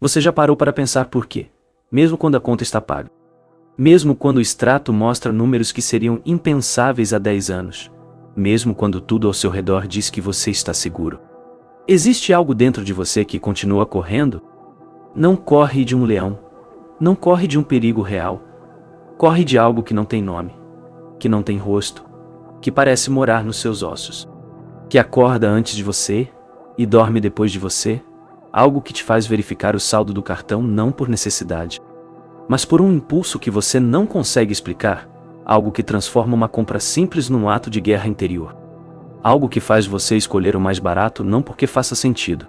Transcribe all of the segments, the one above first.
Você já parou para pensar por quê? Mesmo quando a conta está paga. Mesmo quando o extrato mostra números que seriam impensáveis há 10 anos. Mesmo quando tudo ao seu redor diz que você está seguro. Existe algo dentro de você que continua correndo? Não corre de um leão. Não corre de um perigo real. Corre de algo que não tem nome. Que não tem rosto. Que parece morar nos seus ossos. Que acorda antes de você e dorme depois de você. Algo que te faz verificar o saldo do cartão não por necessidade, mas por um impulso que você não consegue explicar. Algo que transforma uma compra simples num ato de guerra interior. Algo que faz você escolher o mais barato não porque faça sentido,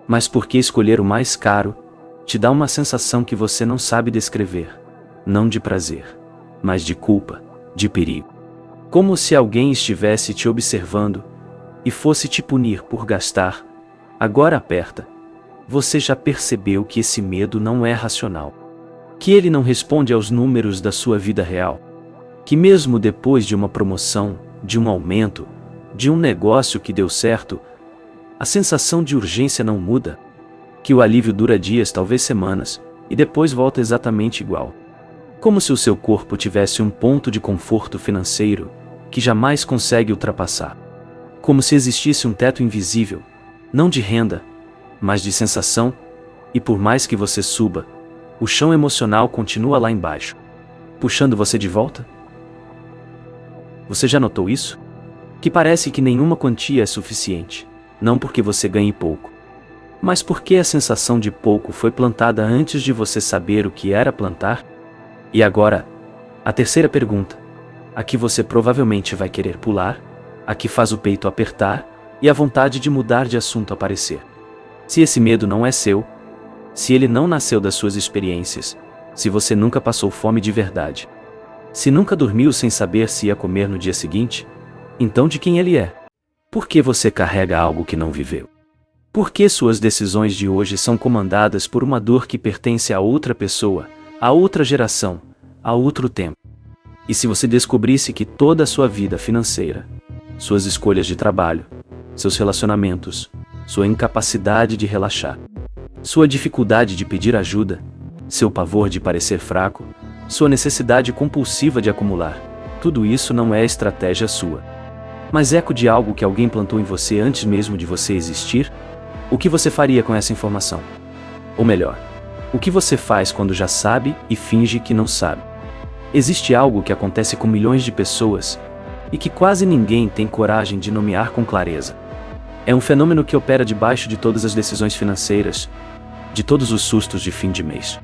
mas porque escolher o mais caro te dá uma sensação que você não sabe descrever. Não de prazer, mas de culpa, de perigo. Como se alguém estivesse te observando e fosse te punir por gastar. Agora aperta. Você já percebeu que esse medo não é racional? Que ele não responde aos números da sua vida real? Que mesmo depois de uma promoção, de um aumento, de um negócio que deu certo, a sensação de urgência não muda? Que o alívio dura dias, talvez semanas, e depois volta exatamente igual? Como se o seu corpo tivesse um ponto de conforto financeiro que jamais consegue ultrapassar. Como se existisse um teto invisível, não de renda, mas de sensação, e por mais que você suba, o chão emocional continua lá embaixo, puxando você de volta? Você já notou isso? Que parece que nenhuma quantia é suficiente, não porque você ganhe pouco, mas porque a sensação de pouco foi plantada antes de você saber o que era plantar? E agora, a terceira pergunta, a que você provavelmente vai querer pular, a que faz o peito apertar e a vontade de mudar de assunto aparecer. Se esse medo não é seu, se ele não nasceu das suas experiências, se você nunca passou fome de verdade, se nunca dormiu sem saber se ia comer no dia seguinte, então de quem ele é? Por que você carrega algo que não viveu? Por que suas decisões de hoje são comandadas por uma dor que pertence a outra pessoa, a outra geração, a outro tempo? E se você descobrisse que toda a sua vida financeira, suas escolhas de trabalho, seus relacionamentos, sua incapacidade de relaxar, sua dificuldade de pedir ajuda, seu pavor de parecer fraco, sua necessidade compulsiva de acumular, tudo isso não é estratégia sua, mas eco de algo que alguém plantou em você antes mesmo de você existir? O que você faria com essa informação? Ou melhor, o que você faz quando já sabe e finge que não sabe? Existe algo que acontece com milhões de pessoas e que quase ninguém tem coragem de nomear com clareza. É um fenômeno que opera debaixo de todas as decisões financeiras, de todos os sustos de fim de mês,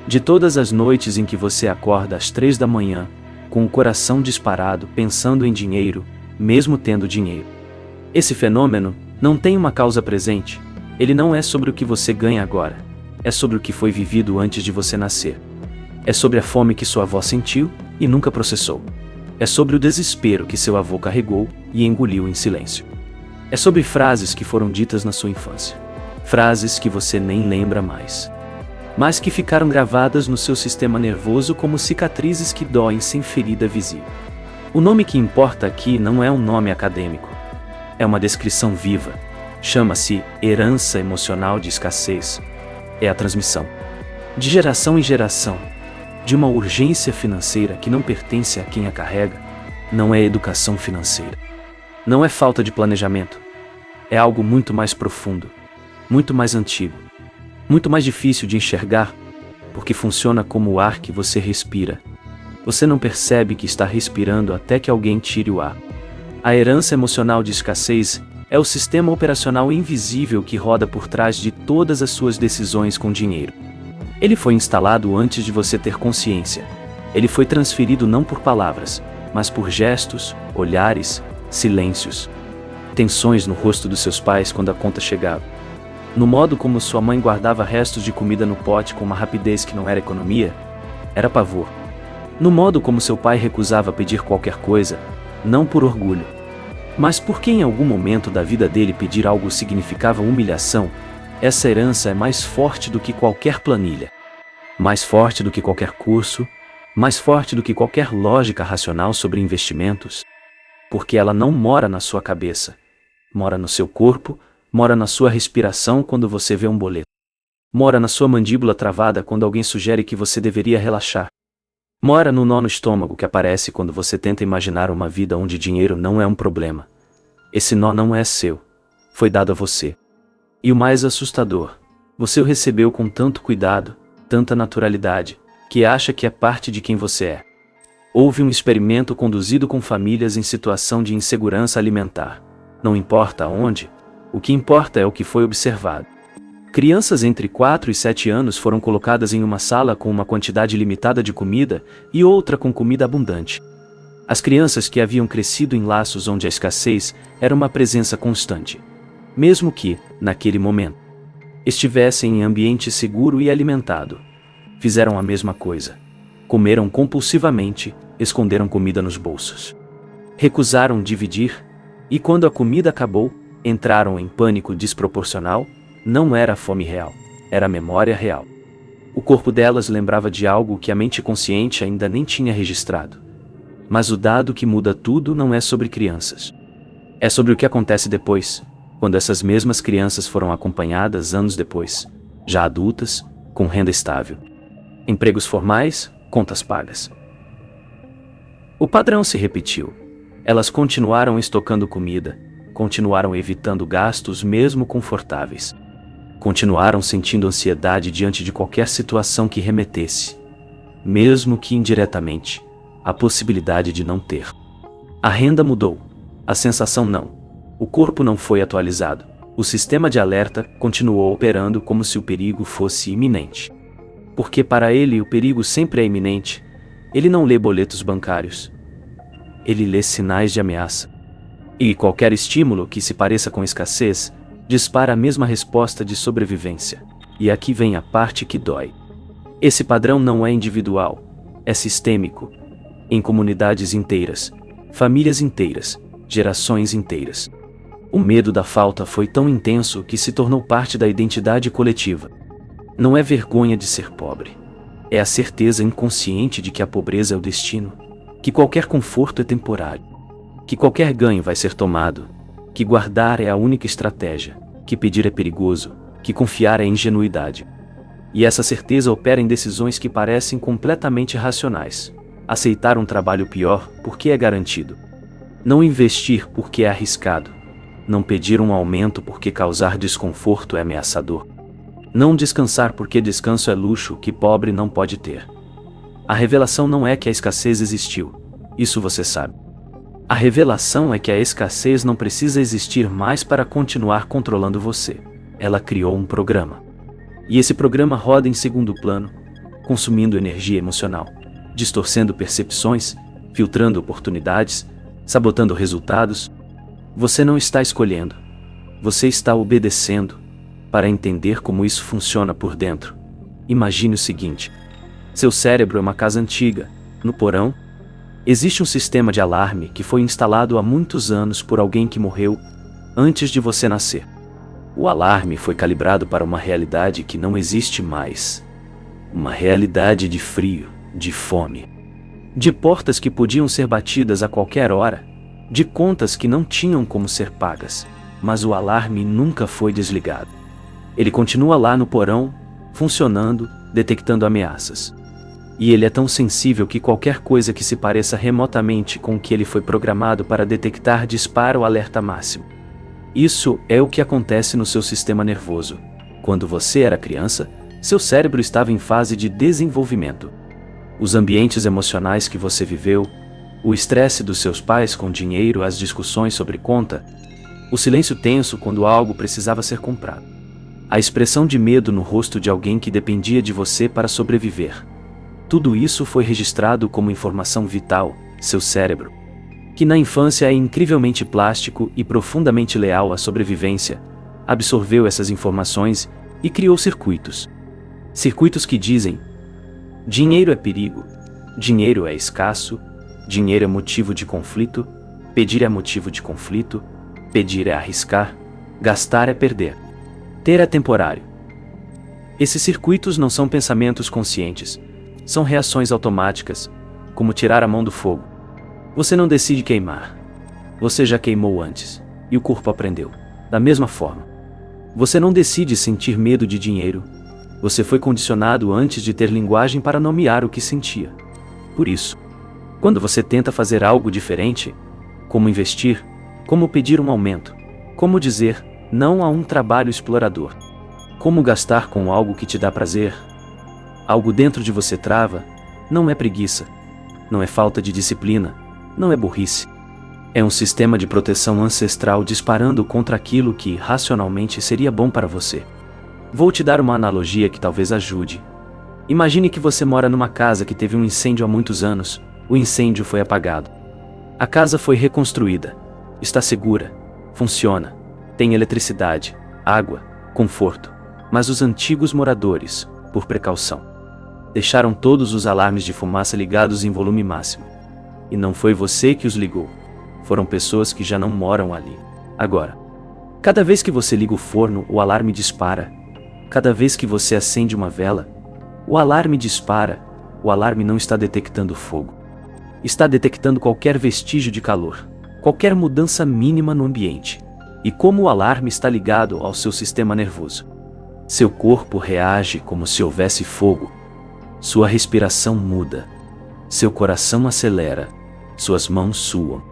de todas as noites em que você acorda às 3 da manhã, com o coração disparado, pensando em dinheiro, mesmo tendo dinheiro. Esse fenômeno não tem uma causa presente, ele não é sobre o que você ganha agora, é sobre o que foi vivido antes de você nascer. É sobre a fome que sua avó sentiu e nunca processou. É sobre o desespero que seu avô carregou e engoliu em silêncio. É sobre frases que foram ditas na sua infância. Frases que você nem lembra mais, mas que ficaram gravadas no seu sistema nervoso como cicatrizes que doem sem ferida visível. O nome que importa aqui não é um nome acadêmico. É uma descrição viva. Chama-se herança emocional de escassez. É a transmissão, de geração em geração, de uma urgência financeira que não pertence a quem a carrega. Não é educação financeira. Não é falta de planejamento. É algo muito mais profundo, muito mais antigo, muito mais difícil de enxergar, porque funciona como o ar que você respira. Você não percebe que está respirando até que alguém tire o ar. A herança emocional de escassez é o sistema operacional invisível que roda por trás de todas as suas decisões com dinheiro. Ele foi instalado antes de você ter consciência. Ele foi transferido não por palavras, mas por gestos, olhares, silêncios, tensões no rosto dos seus pais quando a conta chegava, no modo como sua mãe guardava restos de comida no pote com uma rapidez que não era economia, era pavor, no modo como seu pai recusava pedir qualquer coisa, não por orgulho, mas porque em algum momento da vida dele pedir algo significava humilhação. Essa herança é mais forte do que qualquer planilha, mais forte do que qualquer curso, mais forte do que qualquer lógica racional sobre investimentos, porque ela não mora na sua cabeça, mora no seu corpo, mora na sua respiração quando você vê um boleto. Mora na sua mandíbula travada quando alguém sugere que você deveria relaxar. Mora no nó no estômago que aparece quando você tenta imaginar uma vida onde dinheiro não é um problema. Esse nó não é seu. Foi dado a você. E o mais assustador, você o recebeu com tanto cuidado, tanta naturalidade, que acha que é parte de quem você é. Houve um experimento conduzido com famílias em situação de insegurança alimentar. Não importa onde, o que importa é o que foi observado. Crianças entre 4 e 7 anos foram colocadas em uma sala com uma quantidade limitada de comida e outra com comida abundante. As crianças que haviam crescido em laços onde a escassez era uma presença constante, mesmo que, naquele momento, estivessem em ambiente seguro e alimentado, fizeram a mesma coisa. Comeram compulsivamente, esconderam comida nos bolsos. Recusaram dividir, e quando a comida acabou, entraram em pânico desproporcional. Não era fome real, era memória real. O corpo delas lembrava de algo que a mente consciente ainda nem tinha registrado. Mas o dado que muda tudo não é sobre crianças. É sobre o que acontece depois, quando essas mesmas crianças foram acompanhadas anos depois, já adultas, com renda estável. Empregos formais, contas pagas. O padrão se repetiu. Elas continuaram estocando comida, continuaram evitando gastos mesmo confortáveis. Continuaram sentindo ansiedade diante de qualquer situação que remetesse, mesmo que indiretamente, a possibilidade de não ter. A renda mudou, a sensação não. O corpo não foi atualizado. O sistema de alerta continuou operando como se o perigo fosse iminente. Porque para ele o perigo sempre é iminente. Ele não lê boletos bancários. Ele lê sinais de ameaça. E qualquer estímulo que se pareça com escassez dispara a mesma resposta de sobrevivência. E aqui vem a parte que dói. Esse padrão não é individual, é sistêmico. Em comunidades inteiras, famílias inteiras, gerações inteiras. O medo da falta foi tão intenso que se tornou parte da identidade coletiva. Não é vergonha de ser pobre. É a certeza inconsciente de que a pobreza é o destino, que qualquer conforto é temporário, que qualquer ganho vai ser tomado, que guardar é a única estratégia, que pedir é perigoso, que confiar é ingenuidade. E essa certeza opera em decisões que parecem completamente racionais. Aceitar um trabalho pior porque é garantido. Não investir porque é arriscado. Não pedir um aumento porque causar desconforto é ameaçador. Não descansar porque descanso é luxo que pobre não pode ter. A revelação não é que a escassez existiu. Isso você sabe. A revelação é que a escassez não precisa existir mais para continuar controlando você. Ela criou um programa. E esse programa roda em segundo plano, consumindo energia emocional, distorcendo percepções, filtrando oportunidades, sabotando resultados. Você não está escolhendo. Você está obedecendo. Para entender como isso funciona por dentro, imagine o seguinte. Seu cérebro é uma casa antiga. No porão, existe um sistema de alarme que foi instalado há muitos anos por alguém que morreu antes de você nascer. O alarme foi calibrado para uma realidade que não existe mais. Uma realidade de frio, de fome, de portas que podiam ser batidas a qualquer hora, de contas que não tinham como ser pagas, mas o alarme nunca foi desligado. Ele continua lá no porão, funcionando, detectando ameaças. E ele é tão sensível que qualquer coisa que se pareça remotamente com o que ele foi programado para detectar dispara o alerta máximo. Isso é o que acontece no seu sistema nervoso. Quando você era criança, seu cérebro estava em fase de desenvolvimento. Os ambientes emocionais que você viveu, o estresse dos seus pais com dinheiro, as discussões sobre conta, o silêncio tenso quando algo precisava ser comprado, a expressão de medo no rosto de alguém que dependia de você para sobreviver. Tudo isso foi registrado como informação vital. Seu cérebro, que na infância é incrivelmente plástico e profundamente leal à sobrevivência, absorveu essas informações e criou circuitos. Circuitos que dizem: dinheiro é perigo, dinheiro é escasso, dinheiro é motivo de conflito, pedir é motivo de conflito, pedir é arriscar, gastar é perder, ter é temporário. Esses circuitos não são pensamentos conscientes. São reações automáticas, como tirar a mão do fogo. Você não decide queimar. Você já queimou antes, e o corpo aprendeu. Da mesma forma, você não decide sentir medo de dinheiro. Você foi condicionado antes de ter linguagem para nomear o que sentia. Por isso, quando você tenta fazer algo diferente, como investir, como pedir um aumento, como dizer não a um trabalho explorador, como gastar com algo que te dá prazer, algo dentro de você trava, não é preguiça, não é falta de disciplina, não é burrice. É um sistema de proteção ancestral disparando contra aquilo que, racionalmente, seria bom para você. Vou te dar uma analogia que talvez ajude. Imagine que você mora numa casa que teve um incêndio há muitos anos. O incêndio foi apagado. A casa foi reconstruída. Está segura. Funciona. Tem eletricidade, água, conforto. Mas os antigos moradores, por precaução, deixaram todos os alarmes de fumaça ligados em volume máximo. E não foi você que os ligou. Foram pessoas que já não moram ali. Agora, cada vez que você liga o forno, o alarme dispara. Cada vez que você acende uma vela, o alarme dispara. O alarme não está detectando fogo. Está detectando qualquer vestígio de calor, qualquer mudança mínima no ambiente. E como o alarme está ligado ao seu sistema nervoso, seu corpo reage como se houvesse fogo. Sua respiração muda. Seu coração acelera. Suas mãos suam.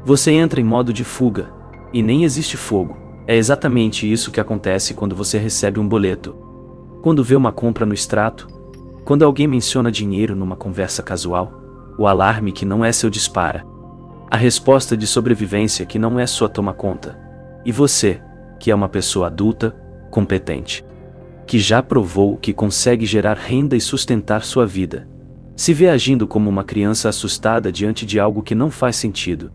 Você entra em modo de fuga, e nem existe fogo. É exatamente isso que acontece quando você recebe um boleto. Quando vê uma compra no extrato, quando alguém menciona dinheiro numa conversa casual, o alarme que não é seu dispara. A resposta de sobrevivência que não é sua toma conta. E você, que é uma pessoa adulta, competente, que já provou que consegue gerar renda e sustentar sua vida, se vê agindo como uma criança assustada diante de algo que não faz sentido.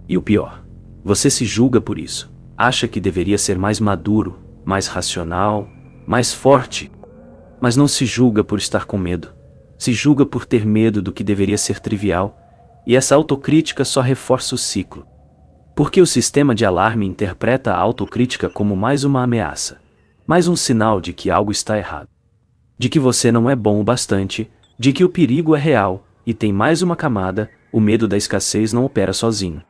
E o pior, você se julga por isso. Acha que deveria ser mais maduro, mais racional, mais forte. Mas não se julga por estar com medo. Se julga por ter medo do que deveria ser trivial. E essa autocrítica só reforça o ciclo. Porque o sistema de alarme interpreta a autocrítica como mais uma ameaça. Mais um sinal de que algo está errado. De que você não é bom o bastante. De que o perigo é real. E tem mais uma camada: o medo da escassez não opera sozinho.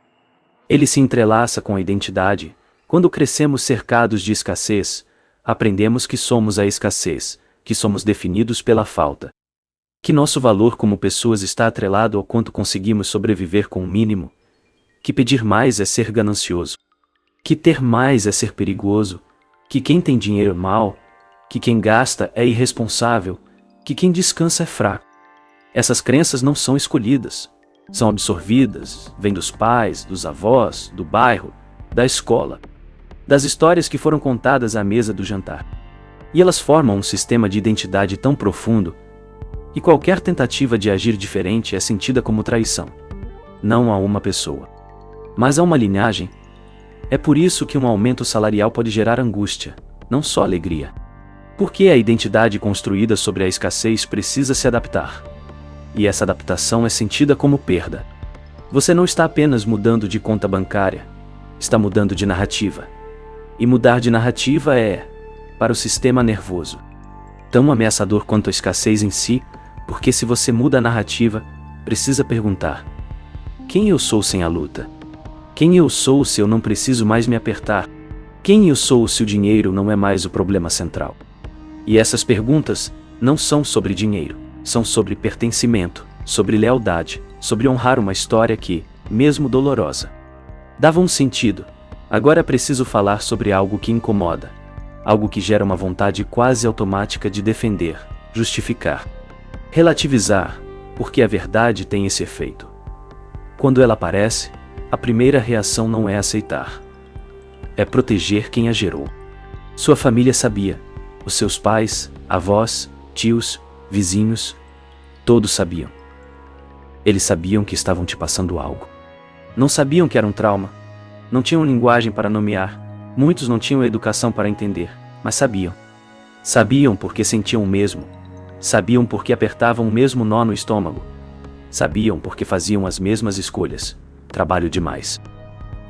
Ele se entrelaça com a identidade. Quando crescemos cercados de escassez, aprendemos que somos a escassez, que somos definidos pela falta. Que nosso valor como pessoas está atrelado ao quanto conseguimos sobreviver com o mínimo. Que pedir mais é ser ganancioso. Que ter mais é ser perigoso. Que quem tem dinheiro é mau. Que quem gasta é irresponsável. Que quem descansa é fraco. Essas crenças não são escolhidas. São absorvidas, vêm dos pais, dos avós, do bairro, da escola, das histórias que foram contadas à mesa do jantar. E elas formam um sistema de identidade tão profundo, e qualquer tentativa de agir diferente é sentida como traição. Não a uma pessoa, mas a uma linhagem. É por isso que um aumento salarial pode gerar angústia, não só alegria. Porque a identidade construída sobre a escassez precisa se adaptar. E essa adaptação é sentida como perda. Você não está apenas mudando de conta bancária, está mudando de narrativa. E mudar de narrativa é, para o sistema nervoso, tão ameaçador quanto a escassez em si, porque se você muda a narrativa, precisa perguntar: quem eu sou sem a luta? Quem eu sou se eu não preciso mais me apertar? Quem eu sou se o dinheiro não é mais o problema central? E essas perguntas não são sobre dinheiro. São sobre pertencimento, sobre lealdade, sobre honrar uma história que, mesmo dolorosa, dava um sentido. Agora é preciso falar sobre algo que incomoda, algo que gera uma vontade quase automática de defender, justificar, relativizar, porque a verdade tem esse efeito. Quando ela aparece, a primeira reação não é aceitar. É proteger quem a gerou. Sua família sabia, os seus pais, avós, tios, vizinhos, todos sabiam. Eles sabiam que estavam te passando algo. Não sabiam que era um trauma. Não tinham linguagem para nomear. Muitos não tinham educação para entender, mas sabiam. Sabiam porque sentiam o mesmo. Sabiam porque apertavam o mesmo nó no estômago. Sabiam porque faziam as mesmas escolhas. Trabalho demais.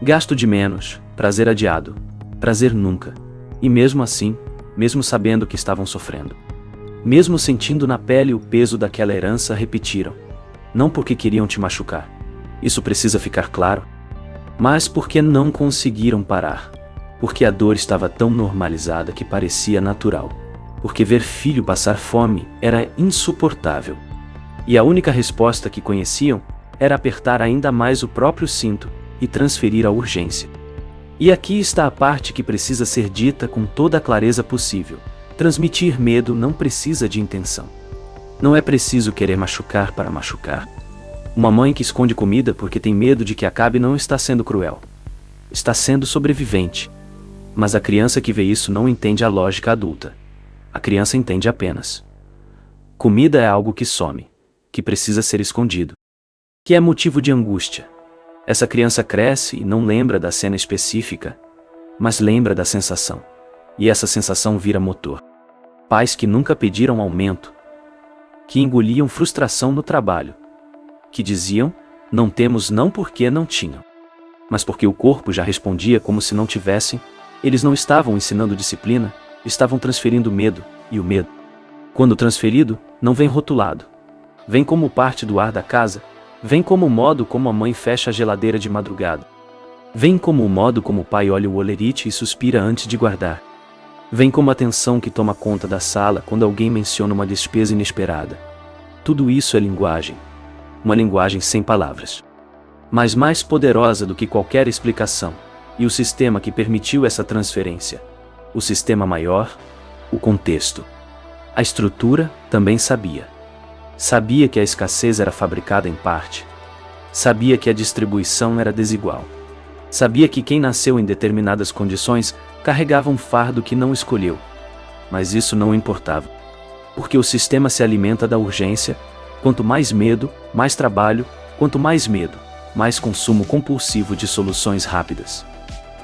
Gasto de menos, prazer adiado, prazer nunca. E mesmo assim, mesmo sabendo que estavam sofrendo, mesmo sentindo na pele o peso daquela herança, repetiram. Não porque queriam te machucar. Isso precisa ficar claro. Mas porque não conseguiram parar. Porque a dor estava tão normalizada que parecia natural. porque ver filho passar fome era insuportável. E a única resposta que conheciam era apertar ainda mais o próprio cinto e transferir a urgência. E aqui está a parte que precisa ser dita com toda a clareza possível. Transmitir medo não precisa de intenção. Não é preciso querer machucar para machucar. Uma mãe que esconde comida porque tem medo de que acabe não está sendo cruel. Está sendo sobrevivente. Mas a criança que vê isso não entende a lógica adulta. A criança entende apenas: comida é algo que some, que precisa ser escondido, que é motivo de angústia. Essa criança cresce e não lembra da cena específica, mas lembra da sensação. E essa sensação vira motor. Pais que nunca pediram aumento, que engoliam frustração no trabalho, que diziam: não temos não porque não tinham, mas porque o corpo já respondia como se não tivessem. Eles não estavam ensinando disciplina, estavam transferindo medo, e o medo, quando transferido, não vem rotulado. Vem como parte do ar da casa, vem como o modo como a mãe fecha a geladeira de madrugada. Vem como o modo como o pai olha o olerite e suspira antes de guardar. Vem como a tensão que toma conta da sala quando alguém menciona uma despesa inesperada. Tudo isso é linguagem. Uma linguagem sem palavras, mas mais poderosa do que qualquer explicação. E o sistema que permitiu essa transferência, o sistema maior, o contexto, a estrutura, também sabia. Sabia que a escassez era fabricada em parte. Sabia que a distribuição era desigual. Sabia que quem nasceu em determinadas condições carregava um fardo que não escolheu. Mas isso não importava. Porque o sistema se alimenta da urgência. Quanto mais medo, mais trabalho. Quanto mais medo, mais consumo compulsivo de soluções rápidas,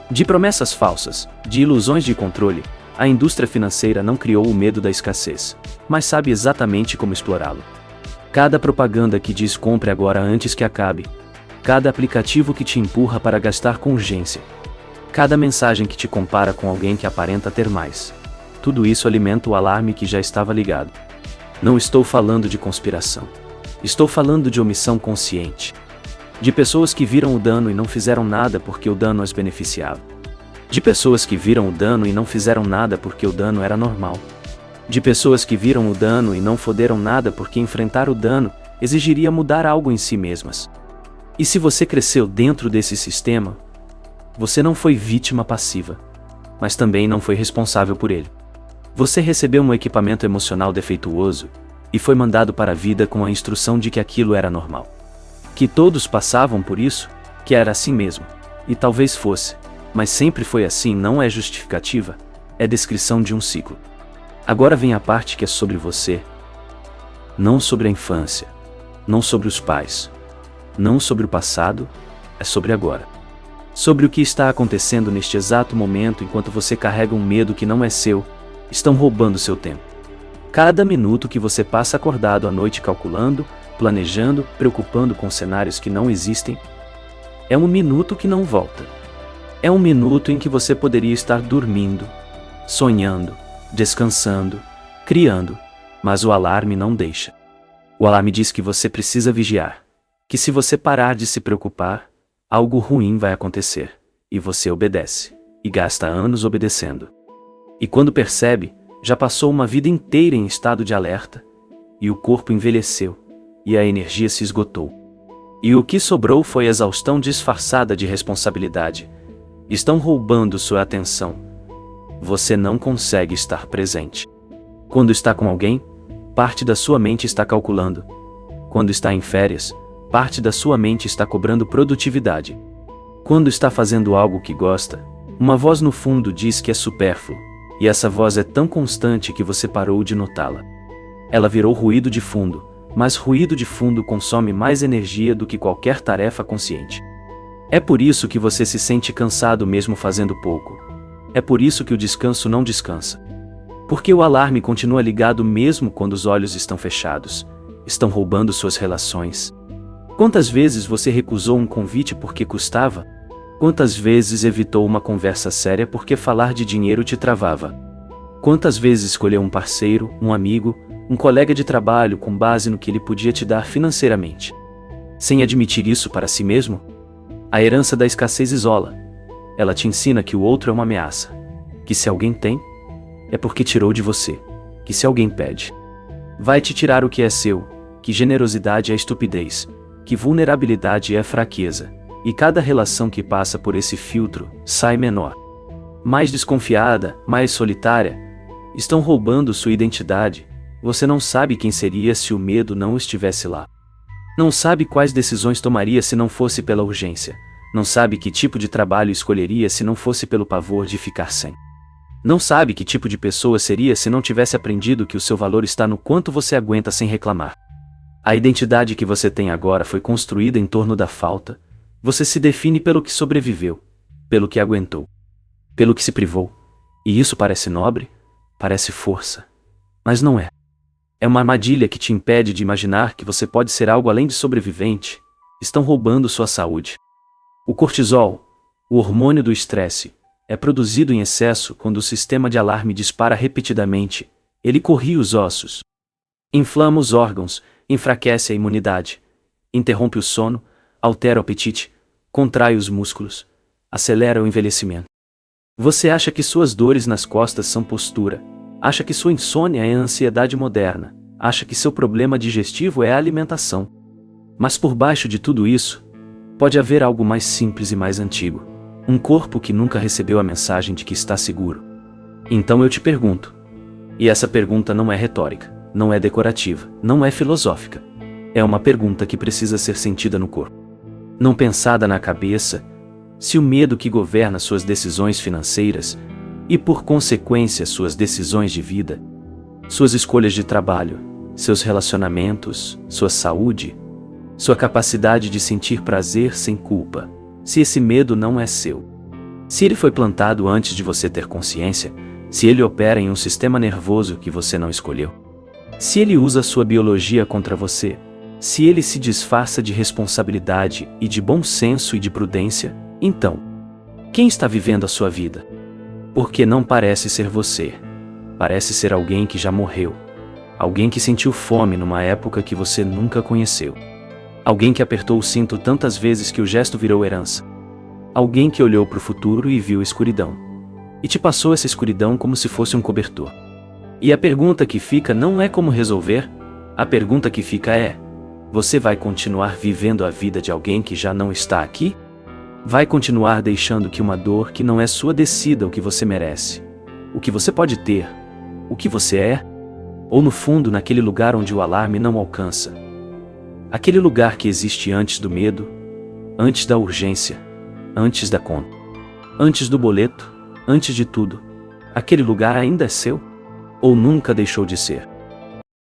de promessas falsas, de ilusões de controle. A indústria financeira não criou o medo da escassez, mas sabe exatamente como explorá-lo. Cada propaganda que diz compre agora antes que acabe, cada aplicativo que te empurra para gastar com urgência, cada mensagem que te compara com alguém que aparenta ter mais, tudo isso alimenta o alarme que já estava ligado. Não estou falando de conspiração. Estou falando de omissão consciente. De pessoas que viram o dano e não fizeram nada porque o dano as beneficiava. De pessoas que viram o dano e não fizeram nada porque o dano era normal. De pessoas que viram o dano e não foderam nada porque enfrentar o dano exigiria mudar algo em si mesmas. E se você cresceu dentro desse sistema, você não foi vítima passiva, mas também não foi responsável por ele. Você recebeu um equipamento emocional defeituoso e foi mandado para a vida com a instrução de que aquilo era normal. Que todos passavam por isso, que era assim mesmo, e talvez fosse, mas sempre foi assim não é justificativa, é descrição de um ciclo. Agora vem a parte que é sobre você, não sobre a infância, não sobre os pais, não sobre o passado, é sobre agora. Sobre o que está acontecendo neste exato momento enquanto você carrega um medo que não é seu, estão roubando seu tempo. Cada minuto que você passa acordado à noite calculando, planejando, preocupando com cenários que não existem, é um minuto que não volta. É um minuto em que você poderia estar dormindo, sonhando, descansando, criando, mas o alarme não deixa. O alarme diz que você precisa vigiar, que se você parar de se preocupar, algo ruim vai acontecer, e você obedece, e gasta anos obedecendo. E quando percebe, já passou uma vida inteira em estado de alerta, e o corpo envelheceu, e a energia se esgotou. E o que sobrou foi exaustão disfarçada de responsabilidade. Estão roubando sua atenção. Você não consegue estar presente. Quando está com alguém, parte da sua mente está calculando. Quando está em férias, parte da sua mente está cobrando produtividade. Quando está fazendo algo que gosta, uma voz no fundo diz que é supérfluo, e essa voz é tão constante que você parou de notá-la. Ela virou ruído de fundo, mas ruído de fundo consome mais energia do que qualquer tarefa consciente. É por isso que você se sente cansado mesmo fazendo pouco. É por isso que o descanso não descansa. Porque o alarme continua ligado mesmo quando os olhos estão fechados. Estão roubando suas relações. Quantas vezes você recusou um convite porque custava? Quantas vezes evitou uma conversa séria porque falar de dinheiro te travava? Quantas vezes escolheu um parceiro, um amigo, um colega de trabalho com base no que ele podia te dar financeiramente, sem admitir isso para si mesmo? A herança da escassez isola. Ela te ensina que o outro é uma ameaça, que se alguém tem, é porque tirou de você. que se alguém pede, vai te tirar o que é seu, que generosidade é estupidez, que vulnerabilidade é fraqueza, e cada relação que passa por esse filtro sai menor. Mais desconfiada, mais solitária, estão roubando sua identidade. Você não sabe quem seria se o medo não estivesse lá. Não sabe quais decisões tomaria se não fosse pela urgência. Não sabe que tipo de trabalho escolheria se não fosse pelo pavor de ficar sem. Não sabe que tipo de pessoa seria se não tivesse aprendido que o seu valor está no quanto você aguenta sem reclamar. A identidade que você tem agora foi construída em torno da falta. Você se define pelo que sobreviveu, pelo que aguentou, pelo que se privou. E isso parece nobre, parece força. Mas não é. É uma armadilha que te impede de imaginar que você pode ser algo além de sobrevivente. Estão roubando sua saúde. O cortisol, o hormônio do estresse, é produzido em excesso quando o sistema de alarme dispara repetidamente. Ele corria os ossos, inflama os órgãos, enfraquece a imunidade, interrompe o sono, altera o apetite, contrai os músculos, acelera o envelhecimento. Você acha que suas dores nas costas são postura, acha que sua insônia é a ansiedade moderna, acha que seu problema digestivo é a alimentação. Mas por baixo de tudo isso, pode haver algo mais simples e mais antigo. Um corpo que nunca recebeu a mensagem de que está seguro. Então eu te pergunto. E essa pergunta não é retórica, não é decorativa, não é filosófica. É uma pergunta que precisa ser sentida no corpo. Não pensada na cabeça. Se o medo que governa suas decisões financeiras, e por consequência suas decisões de vida, suas escolhas de trabalho, seus relacionamentos, sua saúde, sua capacidade de sentir prazer sem culpa, se esse medo não é seu. Se ele foi plantado antes de você ter consciência, se ele opera em um sistema nervoso que você não escolheu, se ele usa sua biologia contra você, se ele se disfarça de responsabilidade e de bom senso e de prudência, então, quem está vivendo a sua vida? Porque não parece ser você. Parece ser alguém que já morreu. Alguém que sentiu fome numa época que você nunca conheceu. Alguém que apertou o cinto tantas vezes que o gesto virou herança. Alguém que olhou para o futuro e viu escuridão. E te passou essa escuridão como se fosse um cobertor. E a pergunta que fica não é como resolver, a pergunta que fica é: você vai continuar vivendo a vida de alguém que já não está aqui? Vai continuar deixando que uma dor que não é sua decida o que você merece, o que você pode ter, o que você é? Ou no fundo naquele lugar onde o alarme não alcança? Aquele lugar que existe antes do medo, antes da urgência, antes da conta, antes do boleto, antes de tudo. Aquele lugar ainda é seu? Ou nunca deixou de ser?